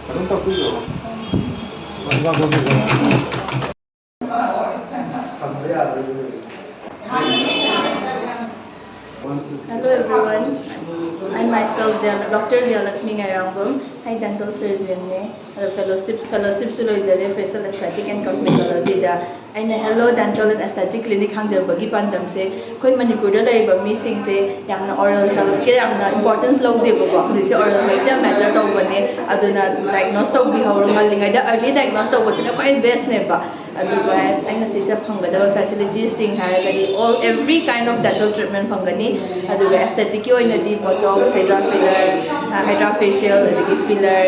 Hello everyone, I'm myself Dr.Jayalakshmi N. I'm dental surgeon, fellowship Suloizade, facial aesthetic and cosmetology. I'm hello dental and aesthetic clinic hangjarbagi pandamse. Koi Manipur laiba missing say yamna oral health care yamna importance low debo. This oral health care matter to bane aduna diagnose to be how ngalinga da early diagnose to was quite best neba. Aduga ang nasisa phangada facilities sing haragadi all every kind of dental treatment phangani. Aduga aesthetic oina di botox, hydra filler, hydra facial, adigi filler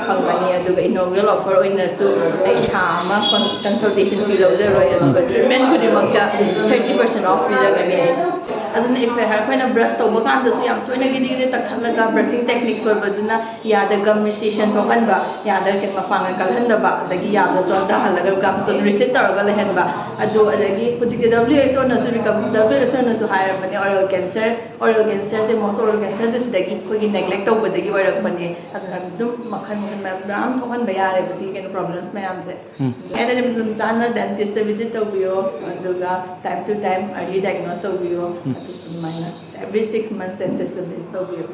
phangani. Aduga inaugural offer oina su ay thama consultation fee lawjaroi aduga treatment kudimagda 30% off pijagani. Aduna if I brush to bagan so yam so nagini takthallaga brushing techniques baduna yada gum recession thokan ba yada ket mafanga kalhanda ba adagi yada chonda halaga gum to reset targa lehen ba adu adagi pujike WHO na su WHO na su hire mani oral cancer se most oral cancer se sidagi kogi neglect to badagi warak mani aduna dum makhan ma'am thokan ba yare basi ken problems mayam se and then dum chana dentist visit to bio aduga time to time early diagnose to bio every 6 months dentist visit to bio